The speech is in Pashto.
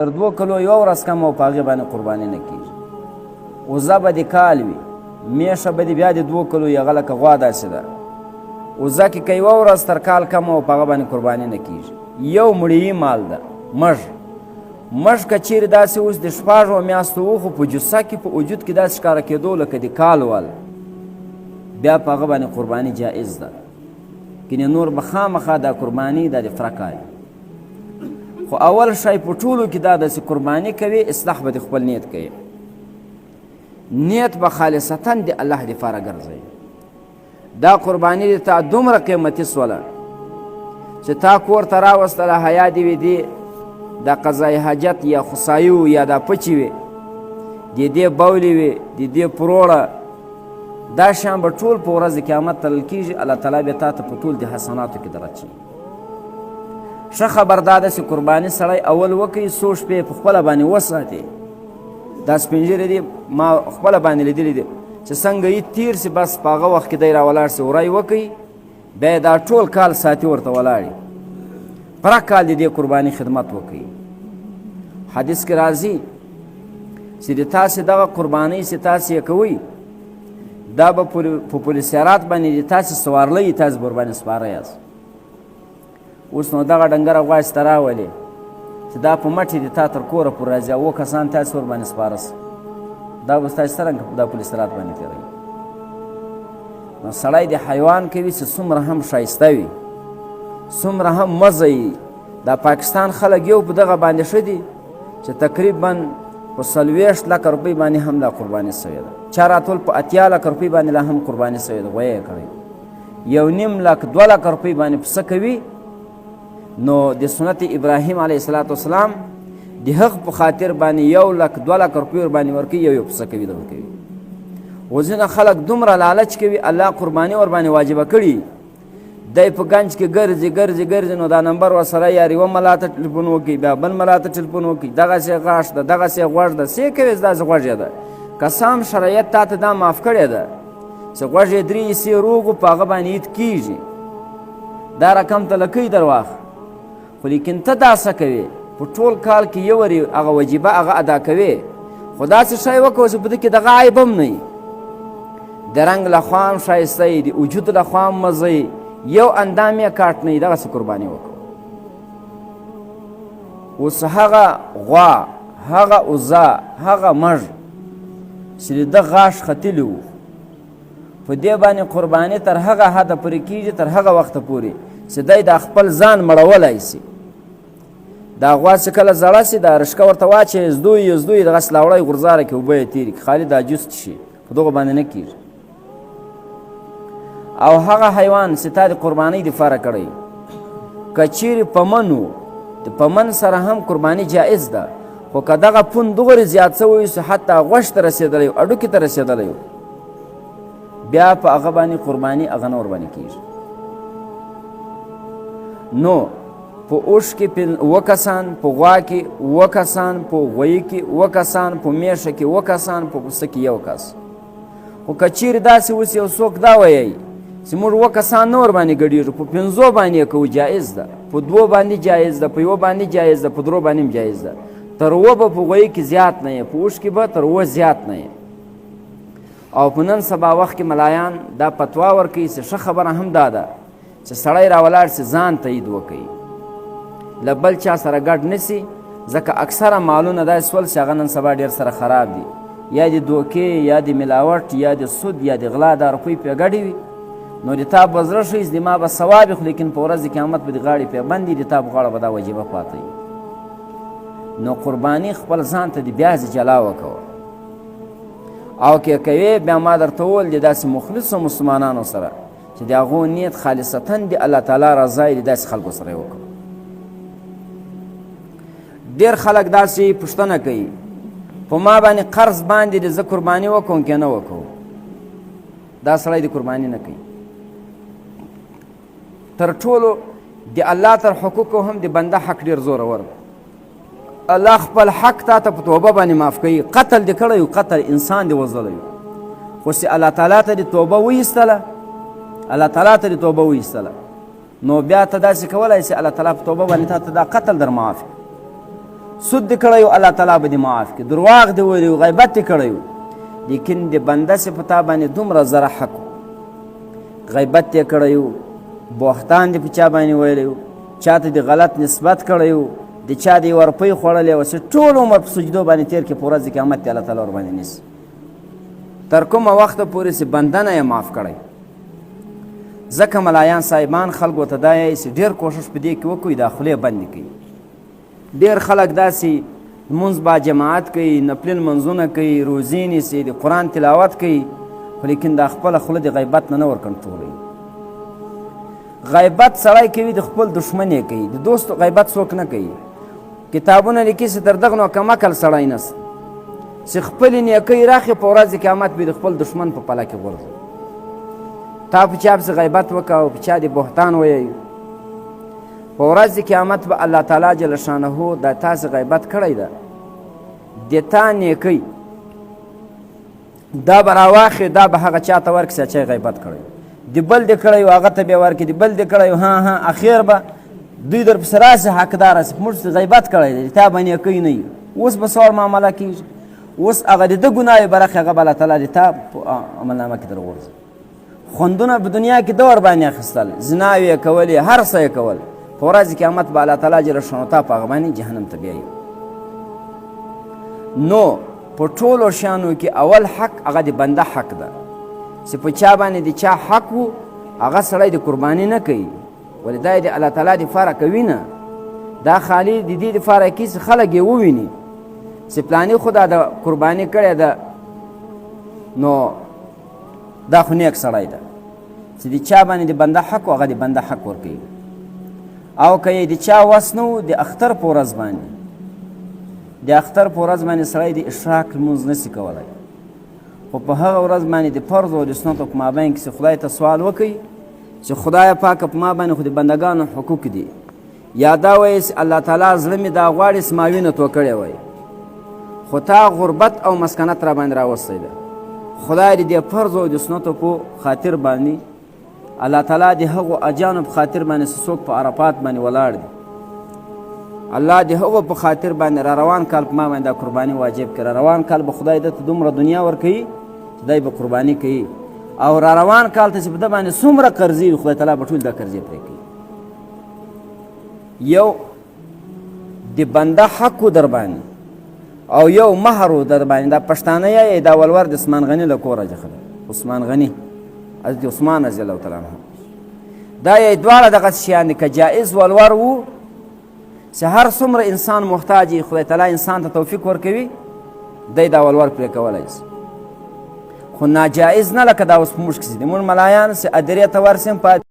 تر 2 کلو یو ورځ کم او په هغې باندې قرباني نه کېږي. وزه به دې کال وي، میښه به دې بیا د 2 کلو هغه لکه غوا داسې ده. وزه کې که یوه ورځ تر کال کم او په هغه باندې قرباني نه کېږي. یو مړیي مال ده مږ. مږ که چیرې داسې اوس د 6 میاشتو وخو په جثه کې په وجود کې داسې ښکاره کېدو لکه د کال وال، بیا په هغه باندې قرباني جایز ده. کنې نور به خامخا دا قرباني دا د فره کار. خو اول شی په ټولو کې دا داسې قرباني کوي، اصلاح به د خپل نیت کوي. نیت به خالصتا د الله دپاره ګرځوي. دا قرباني د تا دومره قیمتي سوله چې تا کور ته راوستله، حیا دې وي دې دا قضای حاجت یا خصایي یا دا پچې وي، د دې بولې وي، د دې پروړه، دا شیان به ټول په ورځ د قیامت تلل کېږي. الله تعالی بیا تا ته په ټول د حسناتو کې درچوي. ښه خبر دا ده چې قرباني سړی اول وکړي، څو شپې په خپله باندې وساتي. دا سپین ږیرې دي ما خپله باندې لیدلي دي چې څنګه یې تیر سي، بس په هغه وخت کې دی راولاړ سي، ورای وکړي، بیا دا ټول کال ساتي ورته ولاړي، پوره کال د دې قرباني خدمت وکړي. حدیث کې راځي چې د تاسې دغه قربانۍ چې تاسې یې کوئ، دا به په پولیسیارات باندې د تاسې سوارلۍ تاسې به ورباندې سپاره یاست. اوس نو دغه ډنګره غوا چې ته راولې چې دا په مټې د تا تر کوره پورې راځي، 2 کسان تاسې ورباندې سپاره سه، دا به ستاسې څرنګه دا پولیسیارات باندې تېروي. نو سړی د حیوان کوي چې څومره هم ښایسته وي، څومره هم مزه وي. دا پاکستان خلک یو په دغه باندې ښه دي چې تقریبا په 40 لکه روپۍ باندې هم دا قرباني سوې ده. چا راټول په 80 لکه روپۍ باندې لا هم قرباني سوې ده، غویه یې کړی. 1.5 لک 2 لکه روپۍ باندې پسه کوي. نو د سنت ابراهیم علیه السلام د هغه په خاطر باندې 1 لک 2 لکه روپۍ ورباندې ورکوي، یو پسه کوي دغه کوي. وځینې خلک دومره لالچ کوي، الله قرباني ورباندې واجبه کړي، دی په گنج کې ګرځي نو دا نمبر ورسره یار یوه ملا ته ټلیفون وکړي، بیا بل ملا ته ټلیفون وکړي، دغسې غاښ ده، دغسې غوږ ده، څه کوې داسې غوږ یې ده. قسم شرایط تا ته دا معاف کړې ده چې غوږ یې 3 حصې روغ و، په هغه باندې عید کېږي، دا رقم ته لکۍ در واخ. خو لیکن ته دا څه کوې، په ټول کال کې یو ورې هغه وجیبه هغه ادا کوې، خو داسې شی وکړه چې په دې کې دغه عیب هم نه وي. د رنګ له خوا هم ښایسته یي، د وجود له خوا هم مزه یي، یو اندام یې کاټ نه وي، دغسې قرباني وکړه. اوس هغه غوا، هغه اوزه، هغه مږ چې د ده غاښ ختلي وو، په دې باندې قرباني تر هغه حده پورې کېږي، تر هغه وخته پورې چې دی دا خپل ځان مړولی سي. دا غوا چې کله زړه سي، دا رشکه ورته واچوي، زدوی دغسې لاوړی غورځاره کړي، اوبه یې تېرې کړي، خالي دا جوس څښي، په دغو باندې نه کېږي. او هغه حیوان چې تا د قربانۍ دپاره کړی، که چیرې پمن و، د پمن سره هم قرباني جایز ده، خو که دغه پون دوغرې زیات شوی چې حتی غوښ ته رسېدلی و، اډوکې ته رسېدلی و، بیا په هغه باندې قرباني هغه نه ورباندې کېږي. نو په اوښ کې 2 کسان، په غوا کې 2 کسان، په غویي کې 2 کسان، په میښه کې 2 کسان، په پسه کې 1 کس. خو که چیرې داسې اوس یو څوک دا وایي چې موږ 2 کسان نه ورباندې ګډېږو، په 5 باندې یې کوو، جایز ده، په 2 باندې جایز ده، په 1 باندې جایز ده، په 3 باندې هم جایز ده. تر 2 به په غویي کې زیات نه یې، په اوښ کې به تر 2 زیات نه یې. او په نن سبا وخت کې ملایان دا فتوا ورکوي چې ښه خبره هم دا ده چې سړی راولاړ سي ځان ته عید وکوي، له بل چا سره ګډ نه سي، ځکه اکثره مالونه داسې شول چې هغه نن سبا ډېر سره خراب دي، یا د دوکې، یا د ملاوټ، یا د سود، یا د غلا، دا روپۍ پرې ګډې وي. نو د تا به زړه ښه زما به ثواب خو لیکن په ورځ د قیامت به د غاړې پرې بندي، د تا په غاړه به دا وجیبه پاته وي. نو قرباني خپل ځان ته د بیا جلا وکوه. او که کوې بیا ما درته وویل د داسې مخلصو مسلمانانو سره چې د هغو نیت خالصتا د الله تعالی رضا یې د داسې خلکو سره یې وکړه. ډېر خلک داسې پوښتنه کوي په ما باندې قرض باندې د زه قرباني وکړم که نه وکړو. دا سړی د قرباني نه کوي. تر ټولو د الله تر حقوقو هم د بنده حق ډېر زورور. الله خپل حق تا ته په توبه باندې معاف کوي. قتل دې کړی قتل انسان دې وژلی خو چې الله تعالی ته دې توبه وایستله، الله تعالی ته دې توبه وایستله، نو بیا ته داسې کولی چې الله تعالی په توبه باندې تا ته دا قتل در معاف سود دې کړی و الله تعالی به دې معاف کړي، درواغ دې ویلی و، غیبت دې کړی و، لیکن د بنده سې په تا باندې دومره زره حق و، غیبت دې کړی و، بهتان دې په چا باندې ویلی و، چا ته دې غلط نسبت کړی و، د چا دې یوه روپۍ خوړلې وه چې ټول عمر په سجدو باندې تېر کړي، په ورځ د قیامت دې الله تعالی ورباندې نیسي. تر کومه وخته پورې چې بنده نه یې معاف کړی. ځکه ملایان صاحبان خلکو ته دا یایي چې ډېر کوښښ په دې کې وکړئ دا خولې بندې کوي. ډېر خلک داسې لمونځ با جماعت کوي، نفلي لمونځونه کوي، روزې نیسي، د قرآن تلاوت کوي، خو لیکن دا خپله خوله د غیبت نه ور کنټرولوي. غیبت سړی کوي د خپل دښمن یې کوي، د دوست غیبت څوک نه کوي. کتابونه لیکي چې تر دغه نو کم عقل سړی نسته چې خپلې نیکۍ راخې په ورځ د قیامت به د خپل دښمن په پله کې غورځي. تا په چا پسې غیبت وکړه او په چا دې بهتان ویی، په ورځ د قیامت به الله تعالی جل شانهو دا تاسې غیبت کړی ده، د تا نیکۍ دا به راواخې، دا به هغه چا ته ورکړي چې چا غیبت کړی، د بل دې کړی و هغه ته بیا ورکړي، د بل دې کړی و ها اخیر به دوی در پسې راسي حقداره چې موږ غیبت کړی دی، تا به نیکۍ نه وي. اوس به څه ور معامله کېږي؟ اوس هغه د ده ګناوې برخې هغه به الله تعالی د تا په عملنامه کې در غورځي. خوندونه په دنیا کې ده ور باندې اخیستل، زناوې یې کولې، هر څه یې کول، په ورځ قیامت به الله تعالی جل شانو تا په هغه باندې جهنم ته بیایي. نو په ټولو شیانو کې اول حق هغه د بنده حق ده چې په چا باندې د چا حق و هغه سړی د قرباني نه کوي، ولې دا یې د الله تعالی دپاره کوي نه، دا خالي د دې دپاره کوي چې خلک یې وویني چې پلاني خو دا د قرباني کړې ده، نو دا خو نیک سړی ده چې د چا باندې د بنده حق و هغه د بنده حق ورکوي. او که یې د چا وس نه و د اختر په ورځ باندې، د اختر په ورځ باندې سړی د اشراق لمونځ نسي کولی، خو په هغه ورځ باندې د فرض او د سنتو په مابین کې چې خدای ته سوال وکړي چې خدای پاکه په ما باندې خو د بندګانو حقوق دي، یا دا وایي چې الله تعالی زړه مې دا غواړي چې ما وینه تو کړې وای، خو تا غربت او مسکنت را باندې راوستی ده، خدای دې د فرض او د سنتو په خاطر باندې الله تعالی د هغو اجانو په خاطر باندې چې څوک په عرفات باندې ولاړ دي، الله د هغو په خاطر باندې را روان کال په ما باندې دا قرباني واجب کړي. را روان کال به خدای دته دومره دنیا ورکوي چې دی به قرباني کوي، او را روان کال ته چې په ده باندې څومره قرضې وي خدای تعالی به ټول دا قرضې پرې کوي. یو د بنده حق در باندې او یو مهر در باندې. دا پښتانه یې دا ولور د عثمان غني له کوره جخله، عثمان غني حضرت عثمان رضی الله تعالی عنه، دا یې دواړه دغه شیان دي که جایز ولور وو چې هر څومره انسان محتاج وي خدای تعالی انسان ته توفیق ورکوي دی دا ولور پرې کولی شي، خو ناجایز نه لکه دا اوس په موږ کښې دي. موږ ملایان چې ادرې ته ورسیم